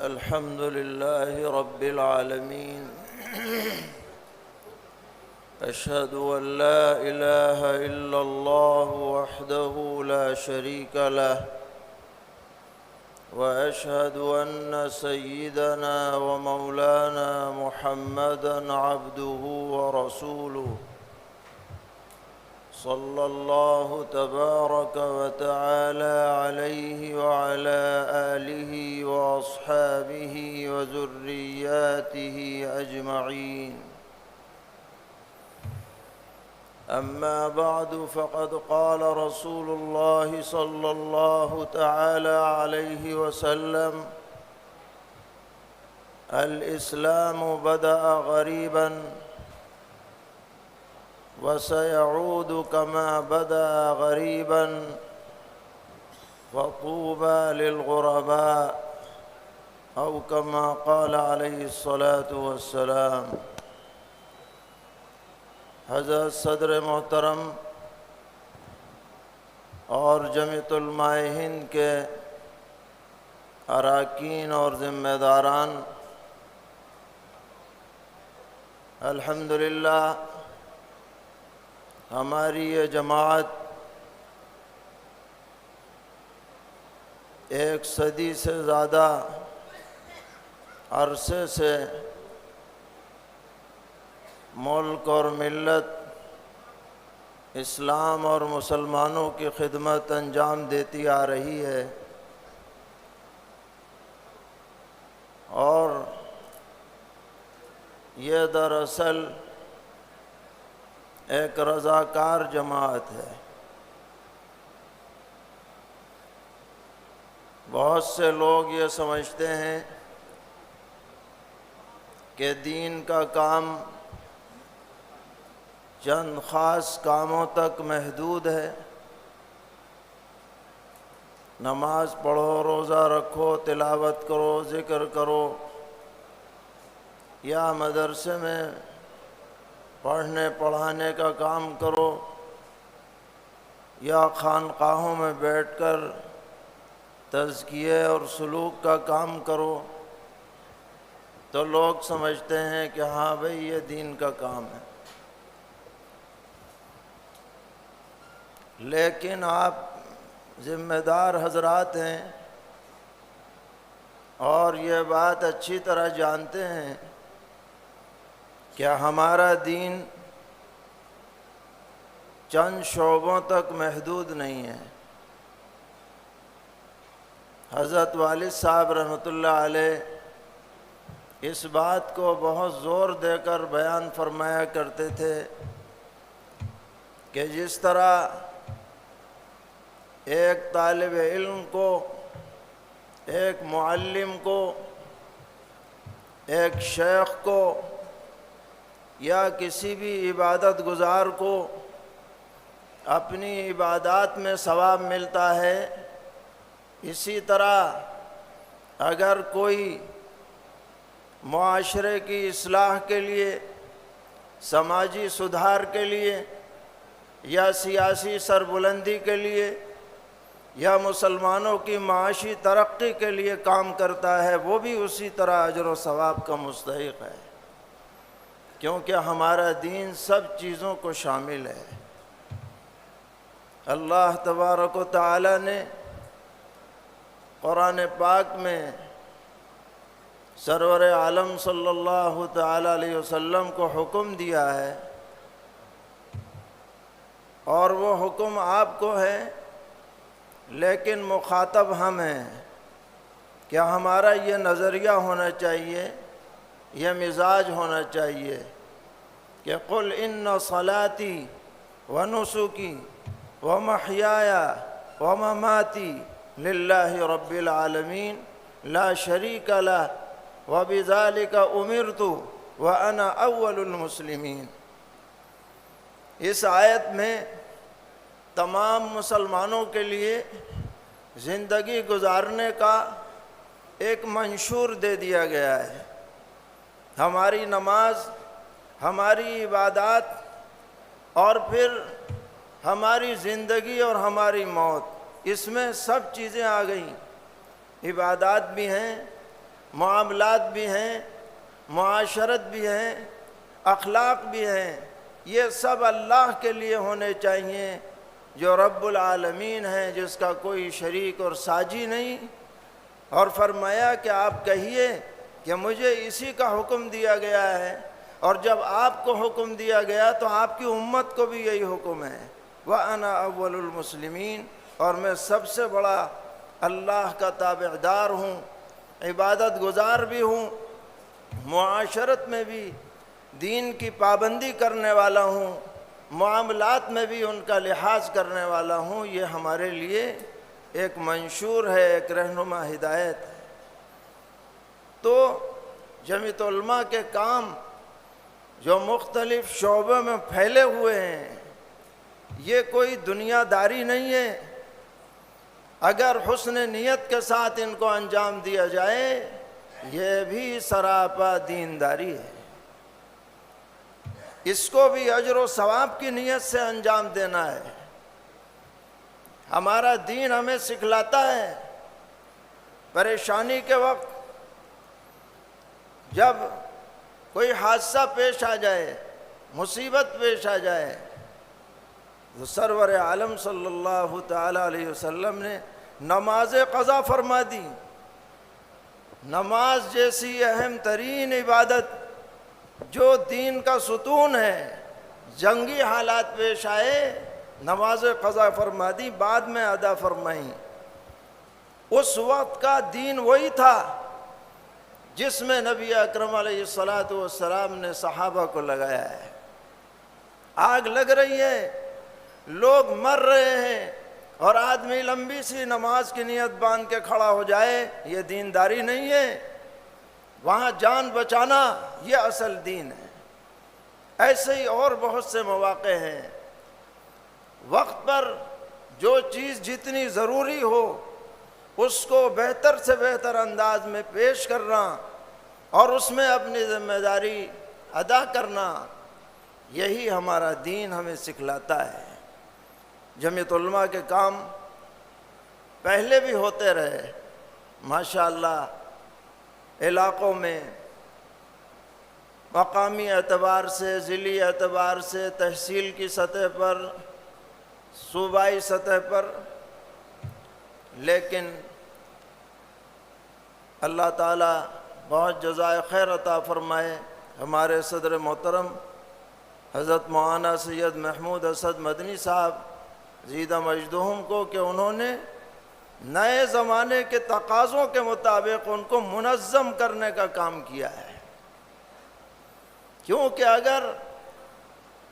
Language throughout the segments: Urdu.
الحمد لله رب العالمين. أشهد أن لا إله إلا الله وحده لا شريك له، وأشهد أن سيدنا ومولانا محمدًا عبده ورسوله، صلى الله تبارك وتعالى عليه وعلى آله وأصحابه وذرياته أجمعين. أما بعد، فقد قال رسول الله صلى الله تعالى عليه وسلم: الإسلام بدأ غريباً وسيعود كما بدأ غريباً، فطوبى للغرباء، أو كما قال عليه الصلاة والسلام. حضرت صدر محترم اور جمعیت علماء ہند کے اراکین اور ذمہ داران، الحمدللہ ہماری یہ جماعت 1 صدی سے زیادہ عرصے سے ملک اور ملت اسلام اور مسلمانوں کی خدمت انجام دیتی آ رہی ہے، اور یہ دراصل ایک رضاکار جماعت ہے. بہت سے لوگ یہ سمجھتے ہیں کہ دین کا کام چند خاص کاموں تک محدود ہے. نماز پڑھو، روزہ رکھو، تلاوت کرو، ذکر کرو، یا مدرسے میں پڑھنے پڑھانے کا کام کرو، یا خانقاہوں میں بیٹھ کر تزکیے اور سلوک کا کام کرو. تو لوگ سمجھتے ہیں کہ ہاں بھئی یہ دین کا کام ہے. لیکن آپ ذمہ دار حضرات ہیں اور یہ بات اچھی طرح جانتے ہیں کہ ہمارا دین چند شعبوں تک محدود نہیں ہے. حضرت والد صاحب رحمۃ اللہ علیہ اس بات کو بہت زور دے کر بیان فرمایا کرتے تھے کہ جس طرح ایک طالب علم کو، ایک معلم کو، ایک شیخ کو، یا کسی بھی عبادت گزار کو اپنی عبادات میں ثواب ملتا ہے، اسی طرح اگر کوئی معاشرے کی اصلاح کے لیے، سماجی سدھار کے لیے، یا سیاسی سربلندی کے لیے، یا مسلمانوں کی معاشی ترقی کے لیے کام کرتا ہے، وہ بھی اسی طرح اجر و ثواب کا مستحق ہے، کیونکہ ہمارا دین سب چیزوں کو شامل ہے. اللہ تبارک و تعالی نے قرآن پاک میں سرور عالم صلی اللہ تعالی علیہ وسلم کو حکم دیا ہے، اور وہ حکم آپ کو ہے، لیکن مخاطب ہم ہیں. کہ ہمارا یہ نظریہ ہونا چاہیے، یہ مزاج ہونا چاہیے کہ قل ان صلاتی ونسکی ومحیای ومماتی للہ رب العالمین لا شریک لہ وبذالک امرت وانا اول المسلمین. اس آیت میں تمام مسلمانوں کے لیے زندگی گزارنے کا ایک منشور دے دیا گیا ہے. ہماری نماز، ہماری عبادات، اور پھر ہماری زندگی اور ہماری موت، اس میں سب چیزیں آ گئیں. عبادات بھی ہیں، معاملات بھی ہیں، معاشرت بھی ہیں، اخلاق بھی ہیں، یہ سب اللہ کے لیے ہونے چاہیے جو رب العالمین ہے، جس کا کوئی شریک اور ساجی نہیں۔ اور فرمایا کہ آپ کہیے کہ مجھے اسی کا حکم دیا گیا ہے، اور جب آپ کو حکم دیا گیا تو آپ کی امت کو بھی یہی حکم ہے، وَأَنَا أَوَّلُ الْمُسْلِمِينَ، اور میں سب سے بڑا اللہ کا تابعدار ہوں، عبادت گزار بھی ہوں، معاشرت میں بھی دین کی پابندی کرنے والا ہوں، معاملات میں بھی ان کا لحاظ کرنے والا ہوں۔ یہ ہمارے لیے ایک منشور ہے، ایک رہنما ہدایت ہے۔ تو جمعیت علماء کے کام جو مختلف شعبوں میں پھیلے ہوئے ہیں، یہ کوئی دنیا داری نہیں ہے۔ اگر حسن نیت کے ساتھ ان کو انجام دیا جائے، یہ بھی سراپا دینداری ہے۔ اس کو بھی اجر و ثواب کی نیت سے انجام دینا ہے۔ ہمارا دین ہمیں سکھلاتا ہے پریشانی کے وقت جب کوئی حادثہ پیش آ جائے، مصیبت پیش آ جائے، تو سرور عالم صلی اللہ تعالی علیہ وسلم نے نماز قضا فرما دی۔ نماز جیسی اہم ترین عبادت جو دین کا ستون ہے، جنگی حالات پیش آئے، نماز قضا فرما دی، بعد میں ادا فرمائیں۔ اس وقت کا دین وہی تھا جس میں نبی اکرم علیہ السلام نے صحابہ کو لگایا ہے۔ آگ لگ رہی ہے، لوگ مر رہے ہیں، اور آدمی لمبی سی نماز کی نیت باندھ کے کھڑا ہو جائے، یہ دینداری نہیں ہے۔ وہاں جان بچانا یہ اصل دین ہے۔ ایسے ہی اور بہت سے مواقع ہیں، وقت پر جو چیز جتنی ضروری ہو اس کو بہتر سے بہتر انداز میں پیش کرنا اور اس میں اپنی ذمہ داری ادا کرنا، یہی ہمارا دین ہمیں سکھلاتا ہے۔ جمعیت علماء کے کام پہلے بھی ہوتے رہے، ماشاءاللہ علاقوں میں مقامی اعتبار سے، ضلعی اعتبار سے، تحصیل کی سطح پر، صوبائی سطح پر، لیکن اللہ تعالیٰ بہت جزائے خیر عطا فرمائے ہمارے صدر محترم حضرت مولانا سید محمود اسد مدنی صاحب زیدہ مجدہم کو، کہ انہوں نے نئے زمانے کے تقاضوں کے مطابق ان کو منظم کرنے کا کام کیا ہے۔ کیونکہ اگر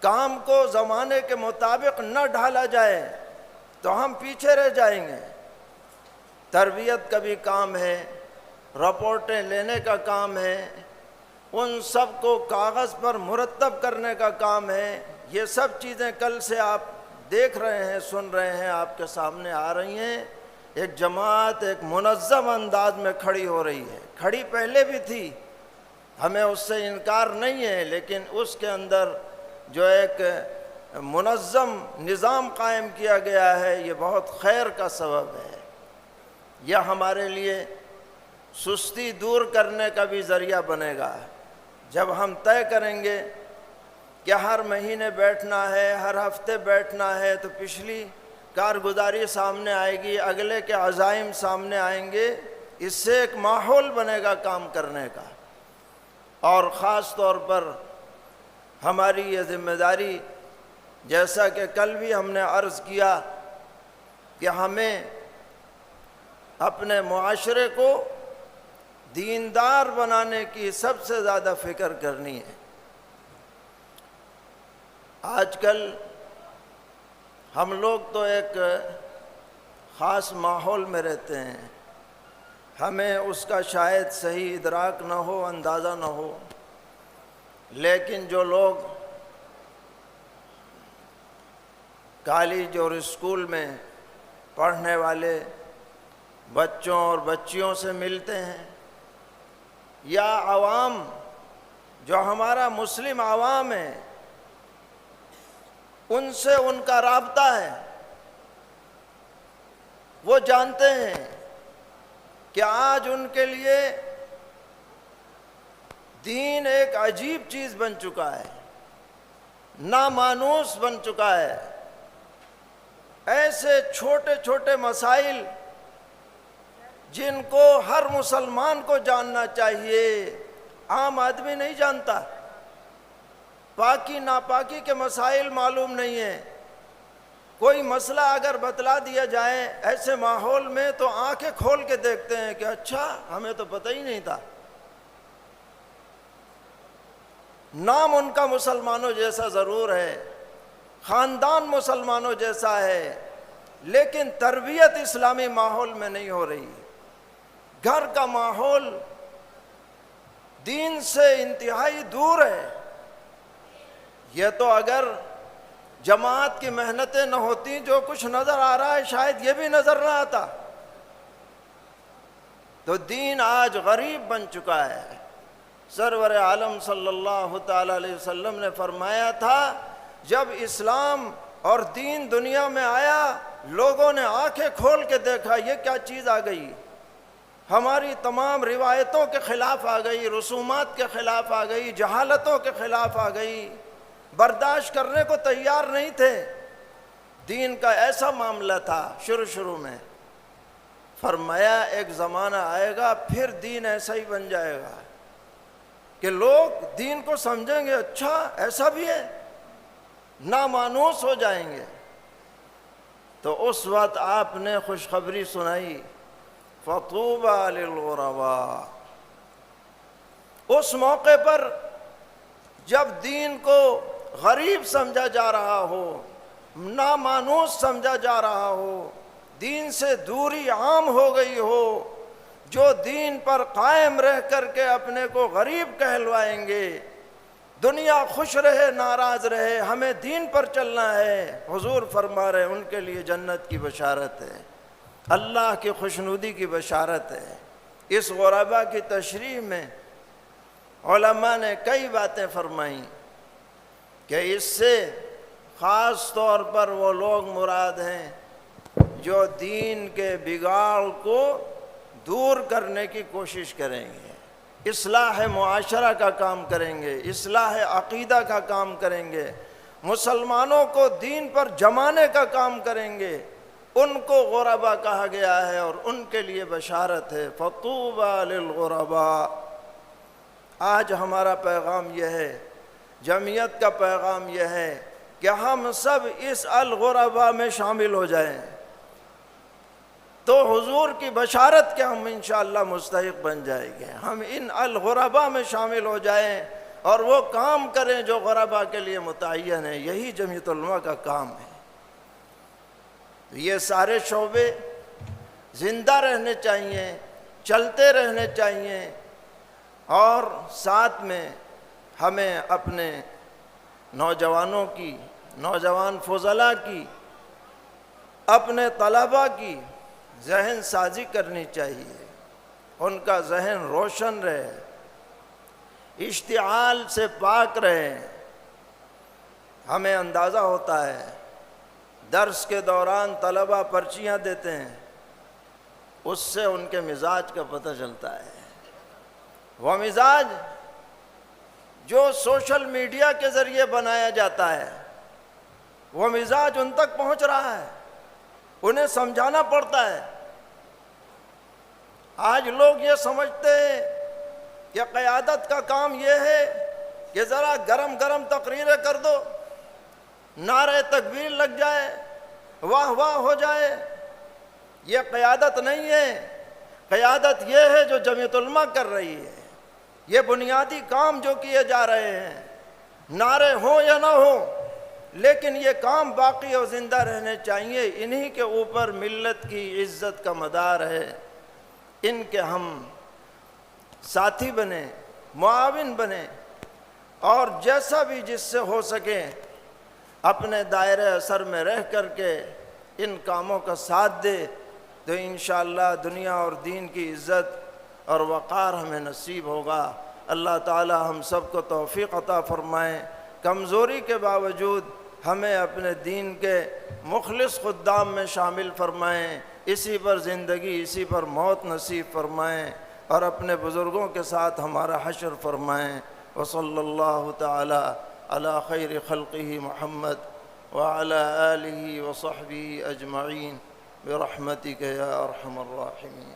کام کو زمانے کے مطابق نہ ڈھالا جائے تو ہم پیچھے رہ جائیں گے۔ تربیت کا بھی کام ہے، رپورٹیں لینے کا کام ہے، ان سب کو کاغذ پر مرتب کرنے کا کام ہے۔ یہ سب چیزیں کل سے آپ دیکھ رہے ہیں، سن رہے ہیں، آپ کے سامنے آ رہی ہیں۔ ایک جماعت ایک منظم انداز میں کھڑی ہو رہی ہے، کھڑی پہلے بھی تھی، ہمیں اس سے انکار نہیں ہے، لیکن اس کے اندر جو ایک منظم نظام قائم کیا گیا ہے، یہ بہت خیر کا سبب ہے۔ یہ ہمارے لیے سستی دور کرنے کا بھی ذریعہ بنے گا۔ جب ہم طے کریں گے کہ ہر مہینے بیٹھنا ہے، ہر ہفتے بیٹھنا ہے، تو پچھلی کارگزاری سامنے آئے گی، اگلے کے عزائم سامنے آئیں گے، اس سے ایک ماحول بنے گا کام کرنے کا۔ اور خاص طور پر ہماری یہ ذمہ داری، جیسا کہ کل بھی ہم نے عرض کیا، کہ ہمیں اپنے معاشرے کو دیندار بنانے کی سب سے زیادہ فکر کرنی ہے۔ آج کل ہم لوگ تو ایک خاص ماحول میں رہتے ہیں، ہمیں اس کا شاید صحیح ادراک نہ ہو، اندازہ نہ ہو، لیکن جو لوگ کالج اور اسکول میں پڑھنے والے بچوں اور بچیوں سے ملتے ہیں، یا عوام جو ہمارا مسلم عوام ہے، ان سے ان کا رابطہ ہے، وہ جانتے ہیں کہ آج ان کے لیے دین ایک عجیب چیز بن چکا ہے، نامانوس بن چکا ہے۔ ایسے چھوٹے چھوٹے مسائل جن کو ہر مسلمان کو جاننا چاہیے، عام آدمی نہیں جانتا۔ پاکی ناپاکی کے مسائل معلوم نہیں ہیں۔ کوئی مسئلہ اگر بتلا دیا جائے ایسے ماحول میں تو آنکھیں کھول کے دیکھتے ہیں کہ اچھا ہمیں تو پتہ ہی نہیں تھا۔ نام ان کا مسلمانوں جیسا ضرور ہے، خاندان مسلمانوں جیسا ہے، لیکن تربیت اسلامی ماحول میں نہیں ہو رہی۔ گھر کا ماحول دین سے انتہائی دور ہے۔ یہ تو اگر جماعت کی محنتیں نہ ہوتی، جو کچھ نظر آ رہا ہے شاید یہ بھی نظر نہ آتا۔ تو دین آج غریب بن چکا ہے۔ سرور عالم صلی اللہ تعالی علیہ وسلم نے فرمایا تھا، جب اسلام اور دین دنیا میں آیا لوگوں نے آنکھیں کھول کے دیکھا یہ کیا چیز آ گئی، ہماری تمام روایتوں کے خلاف آ گئی، رسومات کے خلاف آ گئی، جہالتوں کے خلاف آ گئی، برداشت کرنے کو تیار نہیں تھے۔ دین کا ایسا معاملہ تھا شروع میں۔ فرمایا ایک زمانہ آئے گا پھر دین ایسا ہی بن جائے گا کہ لوگ دین کو سمجھیں گے اچھا ایسا بھی ہے، نامانوس ہو جائیں گے۔ تو اس وقت آپ نے خوشخبری سنائی، فطوبى للغرباء۔ اس موقع پر جب دین کو غریب سمجھا جا رہا ہو، نامانوس سمجھا جا رہا ہو، دین سے دوری عام ہو گئی ہو، جو دین پر قائم رہ کر کے اپنے کو غریب کہلوائیں گے، دنیا خوش رہے ناراض رہے ہمیں دین پر چلنا ہے، حضور فرما رہے ان کے لیے جنت کی بشارت ہے، اللہ کی خوشنودی کی بشارت ہے۔ اس غربا کی تشریح میں علماء نے کئی باتیں فرمائیں کہ اس سے خاص طور پر وہ لوگ مراد ہیں جو دین کے بگاڑ کو دور کرنے کی کوشش کریں گے، اصلاح معاشرہ کا کام کریں گے، اصلاح عقیدہ کا کام کریں گے، مسلمانوں کو دین پر جمانے کا کام کریں گے، ان کو غربا کہا گیا ہے اور ان کے لیے بشارت ہے، فطوبى للغرباء۔ آج ہمارا پیغام یہ ہے، جمعیت کا پیغام یہ ہے کہ ہم سب اس الغرباء میں شامل ہو جائیں، تو حضور کی بشارت کے ہم انشاءاللہ مستحق بن جائیں گے۔ ہم ان الغرباء میں شامل ہو جائیں اور وہ کام کریں جو غرباء کے لیے متعین ہے، یہی جمعیت علماء کا کام ہے۔ یہ سارے شعبے زندہ رہنے چاہیے، چلتے رہنے چاہیے، اور ساتھ میں ہمیں اپنے نوجوانوں کی، نوجوان فضلاء کی، اپنے طلباء کی ذہن سازی کرنی چاہیے، ان کا ذہن روشن رہے، اشتعال سے پاک رہے۔ ہمیں اندازہ ہوتا ہے درس کے دوران طلباء پرچیاں دیتے ہیں، اس سے ان کے مزاج کا پتہ چلتا ہے۔ وہ مزاج جو سوشل میڈیا کے ذریعے بنایا جاتا ہے، وہ مزاج ان تک پہنچ رہا ہے، انہیں سمجھانا پڑتا ہے۔ آج لوگ یہ سمجھتے ہیں کہ قیادت کا کام یہ ہے کہ ذرا گرم گرم تقریریں کر دو، نعرہ تکبیر لگ جائے، واہ واہ ہو جائے۔ یہ قیادت نہیں ہے، قیادت یہ ہے جو جمعیت علماء کر رہی ہے، یہ بنیادی کام جو کیے جا رہے ہیں، نعرے ہوں یا نہ ہوں لیکن یہ کام باقی اور زندہ رہنے چاہیے۔ انہی کے اوپر ملت کی عزت کا مدار ہے، ان کے ہم ساتھی بنیں، معاون بنیں، اور جیسا بھی جس سے ہو سکے اپنے دائرہ اثر میں رہ کر کے ان کاموں کا ساتھ دے، تو انشاءاللہ دنیا اور دین کی عزت اور وقار ہمیں نصیب ہوگا۔ اللہ تعالی ہم سب کو توفیق عطا فرمائیں، کمزوری کے باوجود ہمیں اپنے دین کے مخلص خدام میں شامل فرمائیں، اسی پر زندگی اسی پر موت نصیب فرمائیں۔ اور اپنے بزرگوں کے ساتھ ہمارا حشر فرمائیں۔ وصلی اللہ تعالی علی خیر خلقہ محمد وعلی آلہ وصحبہ اجمعین برحمتک یا ارحم الراحمین۔